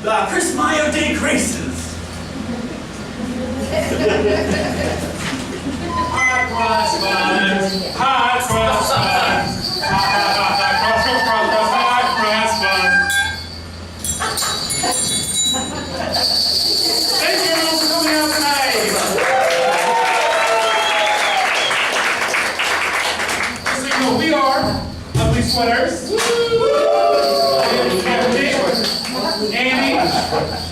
Chris Mayo Day Graces. Hot cross buns. Hot cross buns. Hot cross buns. Thank you for coming out tonight. So you know, we are Ugly Sweaters. Andy,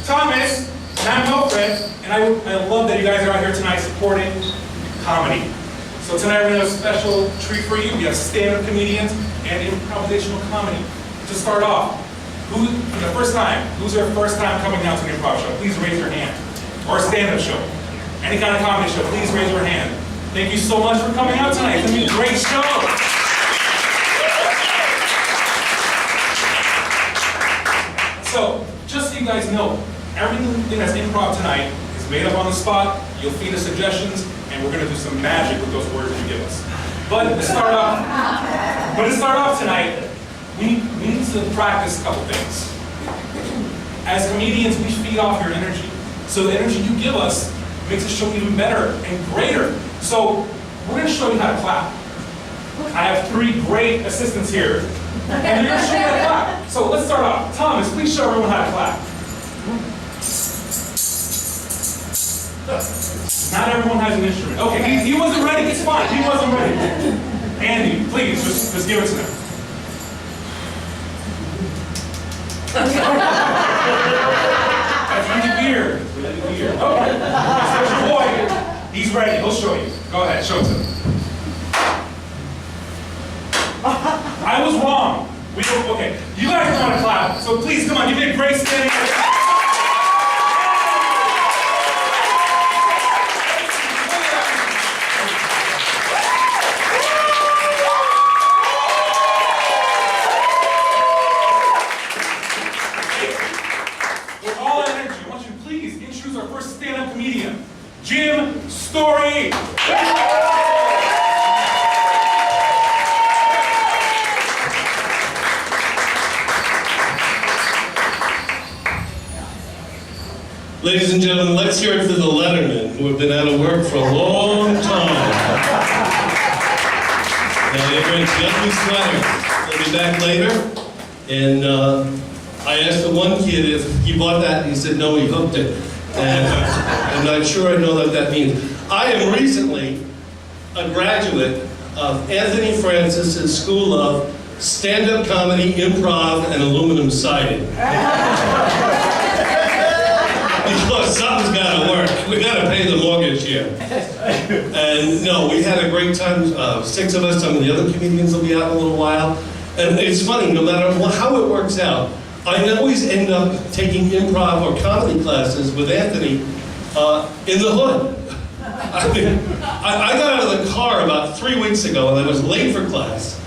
Thomas, and I'm Wilfred, and I love that you guys are out here tonight supporting comedy. So tonight we're going to have a special treat for you. We have stand-up comedians and improvisational comedy. To start off, for the first time, who's their first time coming out to an improv show? Please raise your hand. Or a stand-up show. Any kind of comedy show, please raise your hand. Thank you so much for coming out tonight. It's going to be a great show. So, just so you guys know, everything that's improv tonight is made up on the spot. You'll feed us suggestions, and we're going to do some magic with those words you give us. But to start off tonight, we need to practice a couple things. As comedians, we feed off your energy. So the energy you give us makes the show even better and greater. So we're going to show you how to clap. I have 3 great assistants here. And they're going to show you how to clap. So let's start off. Thomas, please show everyone how to clap. Not everyone has an instrument. Okay, he wasn't ready. It's fine. He wasn't ready. Andy, please, just give it to them. That's really weird. Really weird. Okay. There's your boy. He's ready. He'll show you. Go ahead. Show it to him. I was wrong. Okay, you guys don't want to clap, so please, come on, give me a great standing ovation. With all that energy, I want you to please introduce our first stand-up comedian, Jim Story. Ladies and gentlemen, let's hear it for the Lettermen, who have been out of work for a long time. Now they're wearing Ugly Sweaters. They'll be back later. And I asked the one kid if he bought that, and he said no, he hooked it. And I'm not sure I know what that means. I am recently a graduate of Anthony Francis's School of Stand-Up Comedy, Improv, and Aluminum Siding. Because something's got to work. We got to pay the mortgage here. And no, we had a great time. 6 of us. Some of the other comedians will be out in a little while. And it's funny, no matter how it works out, I always end up taking improv or comedy classes with Anthony in the hood. I mean, I got out of the car about 3 weeks ago, and I was late for class.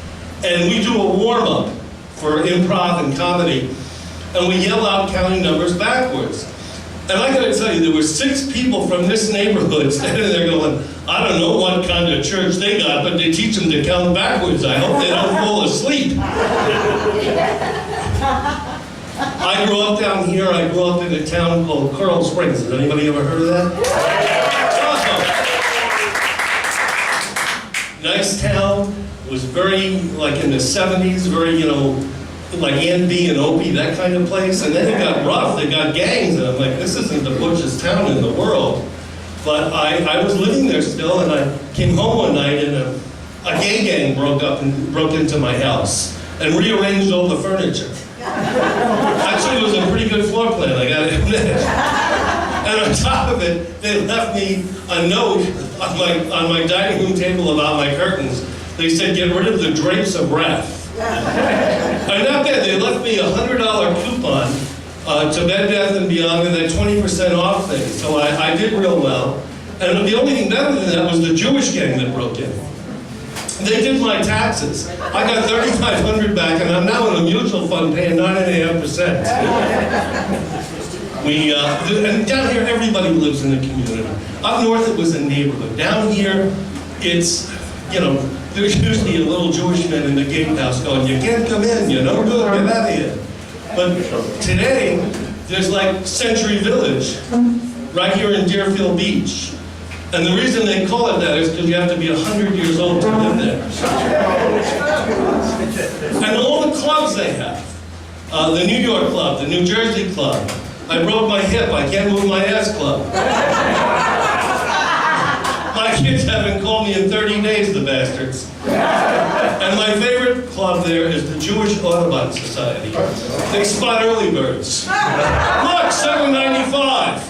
And we do a warm-up for improv and comedy, and we yell out counting numbers backwards. And I gotta tell you, there were 6 people from this neighborhood standing there going, I don't know what kind of church they got, but they teach them to count backwards. I hope they don't fall asleep. I grew up down here. I grew up in a town called Coral Springs. Has anybody ever heard of that? Oh. Nice town. It was very, like in the 70s, very, you know, like A&B and Opie, that kind of place. And then it got rough, they got gangs, and I'm like, this isn't the butchest town in the world. But I was living there still, and I came home one night, and a gay gang broke into my house and rearranged all the furniture. Actually, it was a pretty good floor plan, I gotta admit. And on top of it, they left me a note on my dining room table about my curtains. They said, get rid of the drapes of wrath. And not bad, they left me a $100 coupon to Bed Bath & Beyond and that 20% off thing. So I did real well. And the only thing better than that was the Jewish gang that broke in. They did my taxes. I got $3,500 back, and I'm now in a mutual fund paying 9.5%. And down here, everybody lives in the community. Up north, it was a neighborhood. Down here, it's, you know, there's usually a little Jewish man in the gatehouse going, you can't come in, you're no good, get out of here. But today, there's like Century Village, right here in Deerfield Beach. And the reason they call it that is because you have to be 100 years old to live there. And all the clubs they have, the New York Club, the New Jersey Club, I broke my hip, I can't move my ass club. My kids haven't called me in 30 days, the bastards. And my favorite club there is the Jewish Audubon Society. They spot early birds. Look, 795.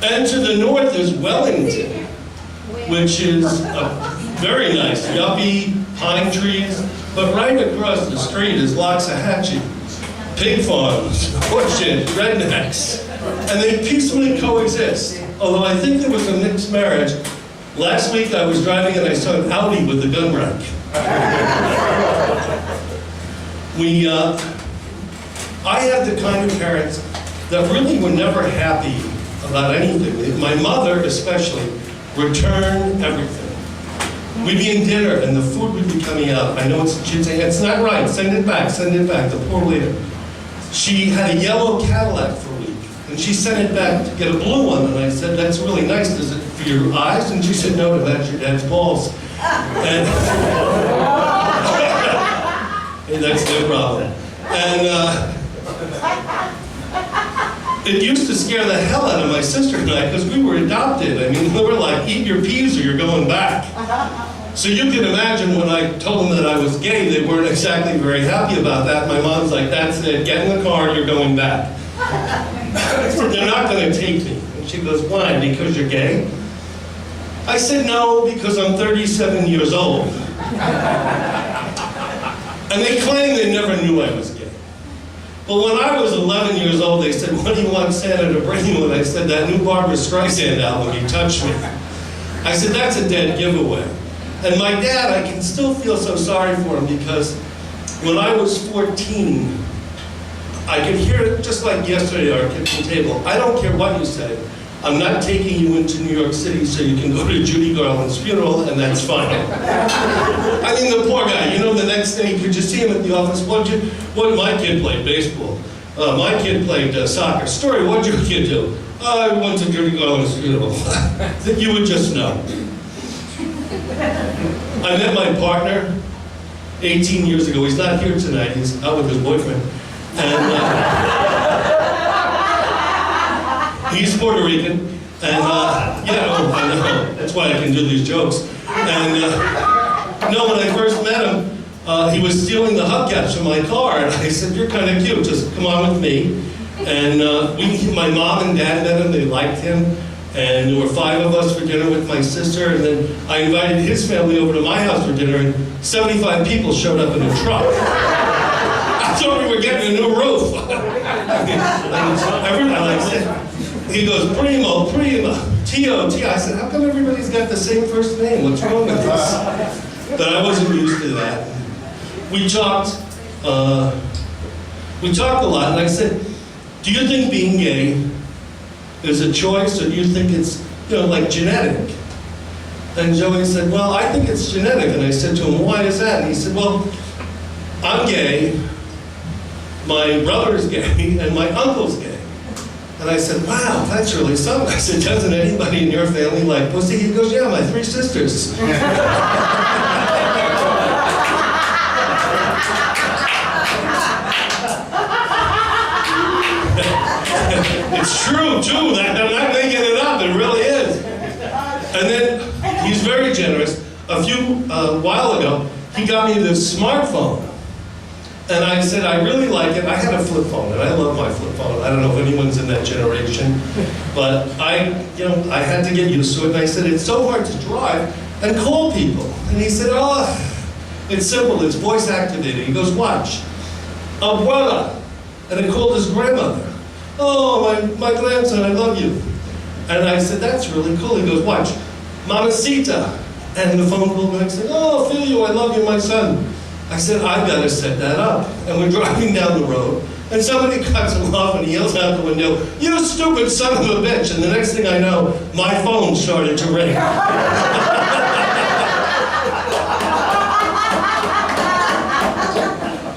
And to the north is Wellington, which is very nice, yuppie, pine trees. But right across the street is Loxahatchee, pig farms, bushes, rednecks. And they peacefully coexist. Although I think there was a mixed marriage. Last week I was driving and I saw an Audi with a gun rack. I had the kind of parents that really were never happy about anything. My mother especially returned everything. We'd be in dinner and the food would be coming out. I know she'd say, it's not right, send it back, the poor lady. She had a yellow Cadillac for a week. And she sent it back to get a blue one, and I said, that's really nice. Is it for your eyes? And she said, no, that's your dad's balls. And that's their problem. And it used to scare the hell out of my sister and I, because we were adopted. I mean, we were like, eat your peas or you're going back. So you can imagine when I told them that I was gay, they weren't exactly very happy about that. My mom's like, that's it, get in the car, you're going back. They're not going to take me. And she goes, why, because you're gay? I said, no, because I'm 37 years old. And they claim they never knew I was gay. But when I was 11 years old, they said, what do you want Santa to bring you? And I said, that new Barbra Streisand album, He Touched Me. I said, that's a dead giveaway. And my dad, I can still feel so sorry for him because when I was 14, I could hear it just like yesterday at our kitchen table. I don't care what you say. I'm not taking you into New York City so you can go to Judy Garland's funeral, and that's fine. I mean, the poor guy, you know, the next day, could you see him at the office? What my kid played baseball. My kid played soccer. Story, what'd your kid do? I went to Judy Garland's funeral. You would just know. I met my partner 18 years ago. He's not here tonight. He's out with his boyfriend. And he's Puerto Rican. And yeah, I know. That's why I can do these jokes. And no, when I first met him, he was stealing the hubcaps from my car. And I said, you're kind of cute. Just come on with me. And my mom and dad met him. They liked him. And there were 5 of us for dinner with my sister, and then I invited his family over to my house for dinner, and 75 people showed up in a truck. I thought we were getting a new roof. He goes, Primo, T-O-T. I said, how come everybody's got the same first name? What's wrong with this? But I wasn't used to that. We talked a lot, and I said, do you think being gay is a choice, or do you think it's, like genetic? And Joey said, well, I think it's genetic. And I said to him, why is that? And he said, well, I'm gay, my brother's gay, and my uncle's gay. And I said, wow, that's really something. I said, doesn't anybody in your family like pussy? He goes, yeah, my 3 sisters. It's true, too. I'm not making it up. It really is. And then he's very generous. A while ago, he got me this smartphone. And I said, I really like it. I had a flip phone, and I love my flip phone. I don't know if anyone's in that generation. But I had to get used to it. And I said, it's so hard to drive and call people. And he said, oh, it's simple. It's voice activated. He goes, watch. Abuela. And he called his grandmother. Oh, my grandson, I love you. And I said, that's really cool. He goes, watch, Mamacita. And the phone called back and said, oh, Filio, I love you, my son. I said, I've got to set that up. And we're driving down the road, and somebody cuts him off and he yells out the window, you stupid son of a bitch. And the next thing I know, my phone started to ring.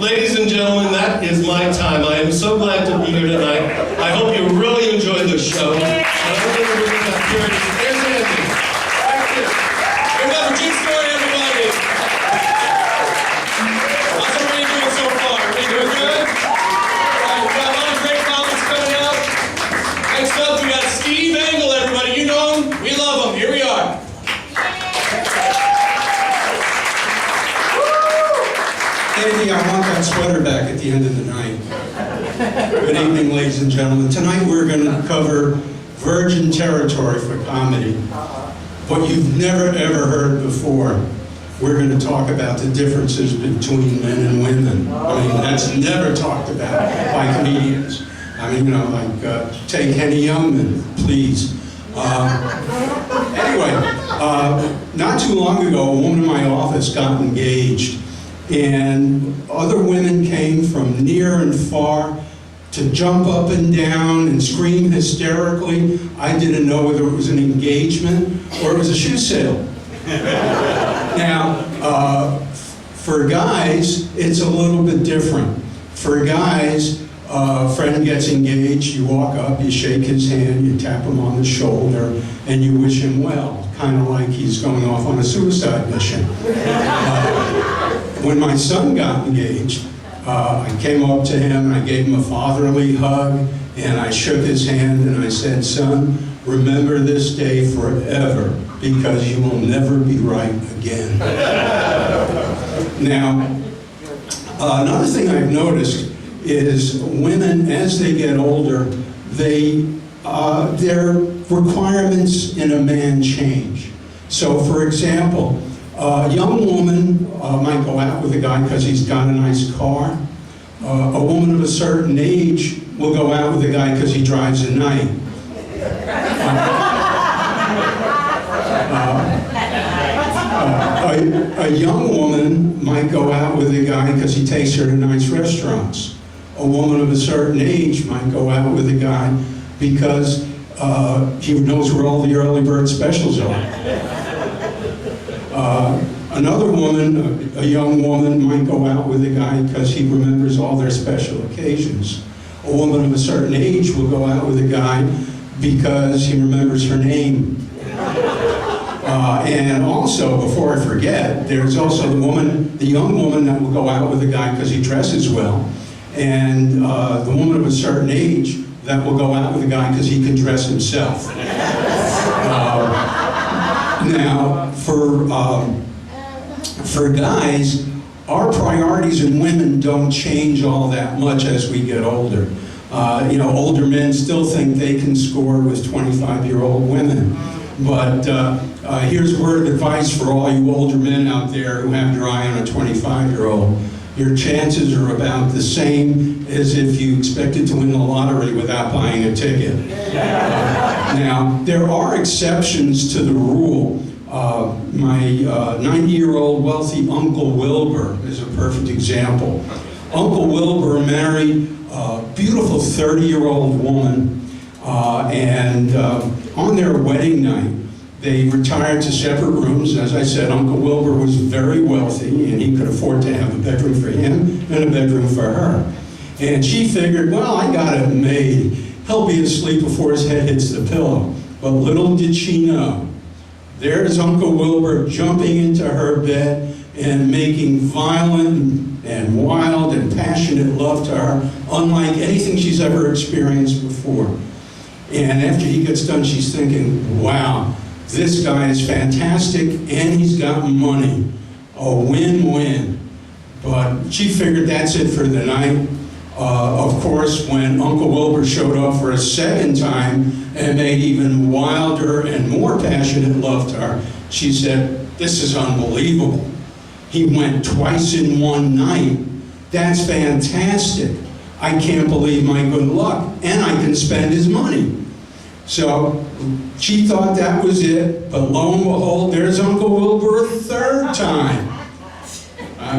Ladies and gentlemen, that is my time. I am so glad to be here tonight. I hope you really enjoyed the show. I hope everybody got curious. There's Andy. Back here. Remember, true story, everybody. How's everybody doing so far? Everybody doing good? All right, we've got a lot of great comments coming out. Next up, we got Steve Engel, everybody. You know him. We love him. Here we are. Andy, I want that sweater back at the end of the night. Good evening, ladies and gentlemen. Tonight we're going to cover virgin territory for comedy. What you've never ever heard before. We're going to talk about the differences between men and women. I mean, that's never talked about by comedians. I mean, you know, like, take Henny Youngman, please. Anyway, not too long ago, a woman in my office got engaged. And other women came from near and far to jump up and down and scream hysterically. I didn't know whether it was an engagement or it was a shoe sale. Now, for guys, it's a little bit different. For guys, a friend gets engaged, you walk up, you shake his hand, you tap him on the shoulder, and you wish him well, kind of like he's going off on a suicide mission. When my son got engaged, I came up to him and I gave him a fatherly hug and I shook his hand and I said, "Son, remember this day forever because you will never be right again." Now, another thing I've noticed is women, as they get older, their requirements in a man change. So, for example, a young woman might go out with a guy because he's got a nice car. A woman of a certain age will go out with a guy because he drives at night. A young woman might go out with a guy because he takes her to nice restaurants. A woman of a certain age might go out with a guy because he knows where all the early bird specials are. Another woman, a young woman, might go out with a guy because he remembers all their special occasions. A woman of a certain age will go out with a guy because he remembers her name. And also, before I forget, there's also the young woman that will go out with a guy because he dresses well. And the woman of a certain age that will go out with a guy because he can dress himself. Now, for guys, our priorities in women don't change all that much as we get older. You know, older men still think they can score with 25-year-old women. But here's a word of advice for all you older men out there who have your eye on a 25-year-old. Your chances are about the same as if you expected to win the lottery without buying a ticket. Now, there are exceptions to the rule. My 90-year-old wealthy Uncle Wilbur is a perfect example. Uncle Wilbur married a beautiful 30-year-old woman, and on their wedding night, they retired to separate rooms. As I said, Uncle Wilbur was very wealthy, and he could afford to have a bedroom for him and a bedroom for her. And she figured, well, I got it made. He'll be asleep before his head hits the pillow. But little did she know, there's Uncle Wilbur jumping into her bed and making violent and wild and passionate love to her, unlike anything she's ever experienced before. And after he gets done, she's thinking, wow, this guy is fantastic and he's got money. A win-win. But she figured that's it for the night. Of course, when Uncle Wilbur showed up for a second time and made even wilder and more passionate love to her, she said, "This is unbelievable. He went twice in one night. That's fantastic. I can't believe my good luck, and I can spend his money." So she thought that was it, but lo and behold, there's Uncle Wilbur a third time.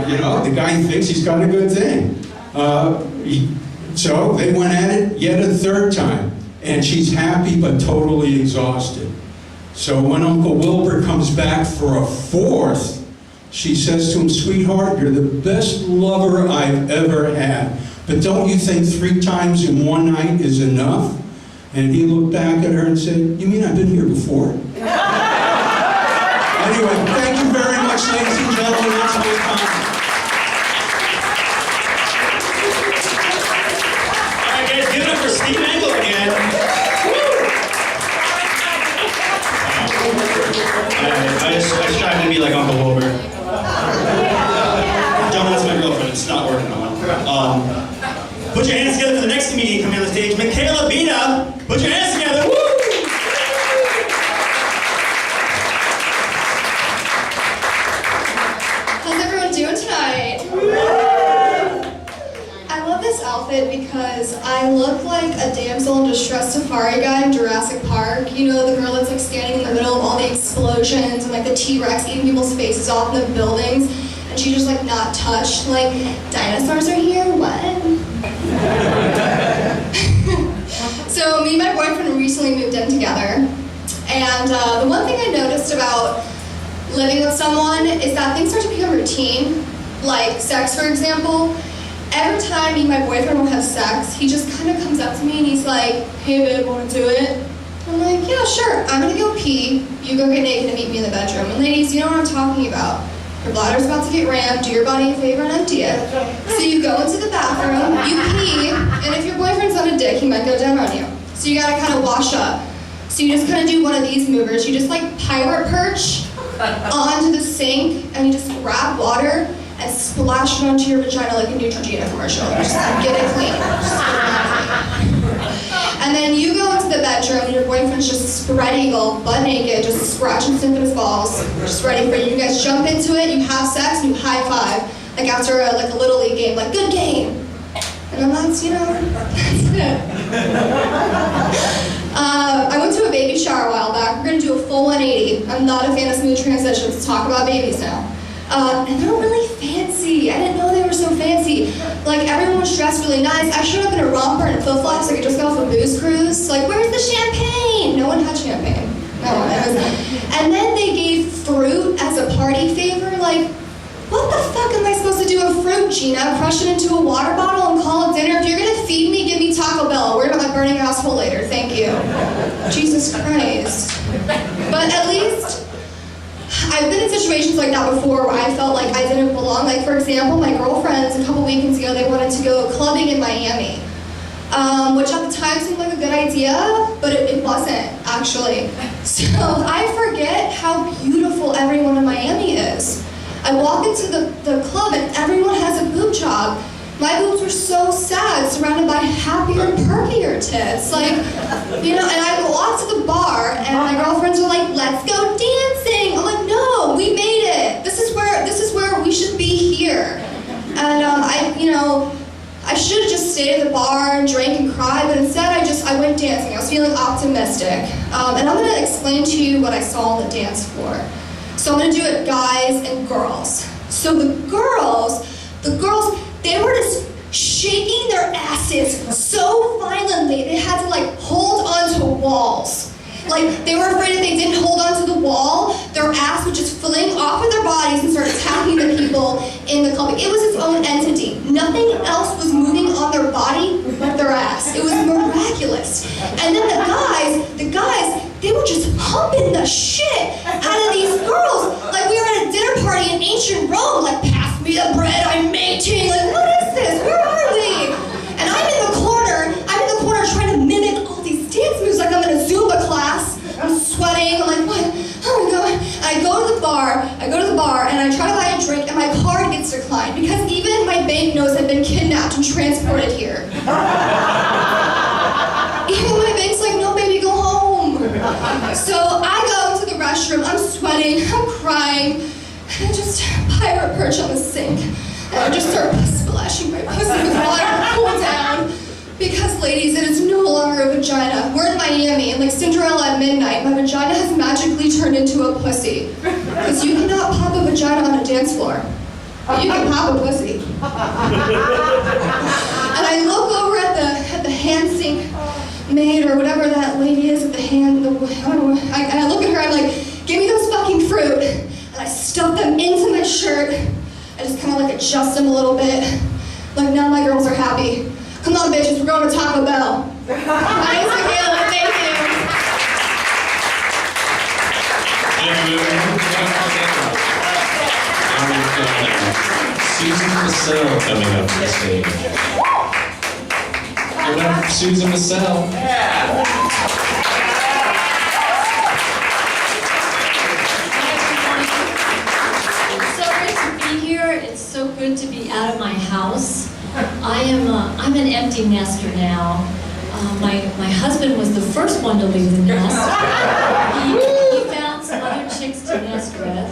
You know, the guy thinks he's got a good thing. So they went at it yet a third time, and she's happy but totally exhausted. So when Uncle Wilbur comes back for a fourth, She says to him, "Sweetheart, you're the best lover I've ever had. But don't you think 3 times in one night is enough?" And he looked back at her and said, "You mean I've been here before?" Anyway, thank you very much, ladies and gentlemen. That's my time. All right, guys, give it up for Steve Engel again. I strive to be like Uncle Wilbur. Don't ask my girlfriend, it's not working on. Put your hands together for the next comedian coming on the stage, Michaela Bina. Put your hands together. Woo! How's everyone doing tonight? I love this outfit because I look like a damsel in distress safari guy in Jurassic Park. You know, the girl that's like standing in the middle of all the explosions and like the T-Rex eating people's faces off in the buildings, and she's just like not touched. Like, dinosaurs are here, what? So me and my boyfriend recently moved in together, and the one thing I noticed about living with someone is that things start to become routine, like sex, for example. Every time me and my boyfriend will have sex, he just kind of comes up to me and he's like, "Hey babe, wanna do it?" I'm like, "Yeah, sure. I'm gonna go pee. You go get naked and meet me in the bedroom." And ladies, you know what I'm talking about. Your bladder's about to get rammed, do your body a favor and empty it. So you go into the bathroom, you pee, and if your boyfriend's not a dick, he might go down on you. So you gotta kind of wash up. So you just kind of do one of these movers. You just like pirate perch onto the sink and you just grab water and splash it onto your vagina like a Neutrogena commercial. Just get it clean. And then you go into the bedroom and your boyfriend's just spread eagle, butt naked, just scratching sniffing his balls, just ready for you. You guys jump into it, you have sex, and you high five, like after a little league game, like good game. And then that's, that's it. I went to a baby shower a while back. We're gonna do a full 180. I'm not a fan of smooth transitions. Let's talk about babies now. And they're really fancy. I didn't know they were so fancy. Like, everyone was dressed really nice. I showed up in a romper and flip-flops like I just got off a booze cruise. Like, where's the champagne? No one had champagne. No one. And then they gave fruit as a party favor. Like, what the fuck am I supposed to do with fruit, Gina? Crush it into a water bottle and call it dinner? If you're gonna feed me, give me Taco Bell. I'll worry about my burning asshole later. Thank you. Jesus Christ. But at least I've been in situations like that before where I felt like I didn't belong. Like, for example, my girlfriends a couple weekends ago, they wanted to go clubbing in Miami, which at the time seemed like a good idea, but it wasn't, actually. So I forget how beautiful everyone in Miami is. I walk into the club and everyone has a boob job. My boobs were so sad, surrounded by happier and perkier tits. Like, and I walk to the bar and my girlfriends are like, "Let's go dancing." I'm like, "No, we made it. This is where we should be here." And I should have just stayed at the bar and drank and cried, but instead I went dancing. I was feeling optimistic. And I'm gonna explain to you what I saw on the dance floor. So I'm gonna do it guys and girls. So the girls, they were just shaking their asses so violently, they had to hold onto walls. Like, they were afraid if they didn't hold onto the wall, their ass would just fling off of their bodies and start attacking the people in the club. It was its own entity. Nothing else was moving on their body but their ass. It was miraculous. And then the guys, they were just pumping the shit out of these girls. Like we were at a dinner party in ancient Rome, like, "Pass me the bread, I'm mating." Like, what is this? Where are we? And I'm in the corner trying to mimic all these dance moves like I'm in a Zumba class. I'm sweating, I'm like, what? Oh my God. I go to the bar, and I try to buy a drink, and my card gets declined because even my bank knows I've been kidnapped and transported here. Even my bank's like, "No, baby, go home." So I go into the restroom, I'm sweating, I'm crying, and I just pirate perch on the sink, and I just start splashing my pussy with water to cool down. Because, ladies, it is no longer a vagina. We're in Miami, and like Cinderella at midnight, my vagina has magically turned into a pussy. Because you cannot pop a vagina on a dance floor. But you can pop a pussy. And I look over at the hand sink maid or whatever that lady is at the hand, and I look at her, I'm like, "Give me those fucking fruit." And I stuff them into my shirt. I just kind of like adjust them a little bit. Like, now my girls are happy. Come on, bitches, we're going to Taco Bell. My name's Michaela, thank you. Susan Massell coming up to the stage. Give it up for Susan Massell. It's so good to be here. It's so good to be out of my house. I'm an empty nester now. My husband was the first one to leave the nest. He found some other chicks to nest with.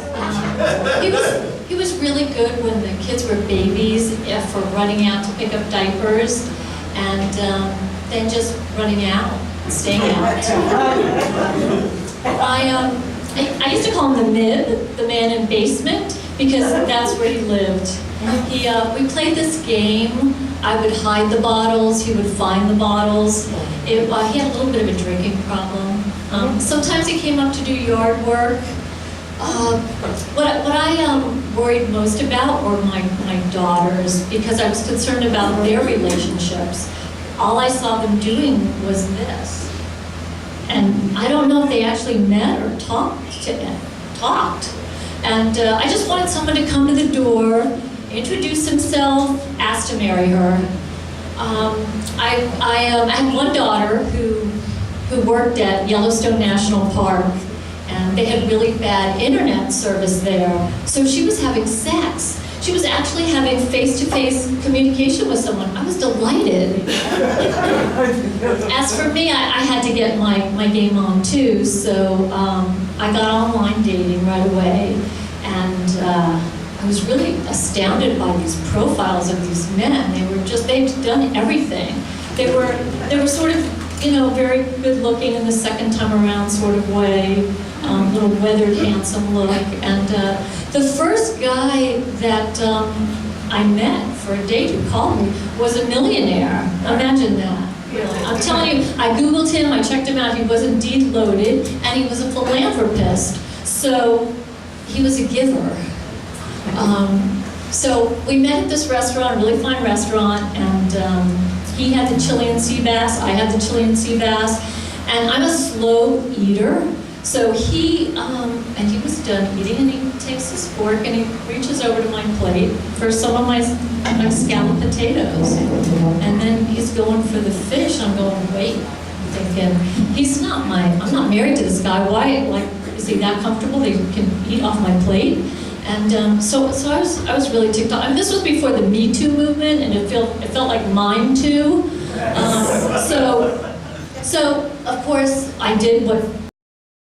He was really good when the kids were babies for running out to pick up diapers and then just running out, staying out. I used to call him the Mib, the man in basement, because that's where he lived. We played this game. I would hide the bottles, he would find the bottles. He had a little bit of a drinking problem. Sometimes he came up to do yard work. What I worried most about were my daughters, because I was concerned about their relationships. All I saw them doing was this. And I don't know if they actually met or talked. And I just wanted someone to come to the door, introduce himself, ask to marry her. I had one daughter who worked at Yellowstone National Park, and they had really bad internet service there. So she was having sex. She was actually having face-to-face communication with someone. I was delighted. As for me, I had to get my game on too, so I got online dating right away, and I was really astounded by these profiles of these men. They'd done everything. They were sort of, very good looking in the second time around sort of way, little weathered, handsome look. And the first guy that I met for a date who called me was a millionaire. Imagine that. Really. I'm telling you, I Googled him, I checked him out, he was indeed loaded, and he was a philanthropist. So he was a giver. So we met at this restaurant, a really fine restaurant, and he had the Chilean sea bass, I had the Chilean sea bass, and I'm a slow eater. So he was done eating, and he takes his fork and he reaches over to my plate for some of my scalloped potatoes. And then he's going for the fish. I'm going, wait, I'm thinking, I'm not married to this guy. Why, is he that comfortable that he can eat off my plate? And so I was really ticked off. And this was before the Me Too movement, and it felt like mine too. So of course I did what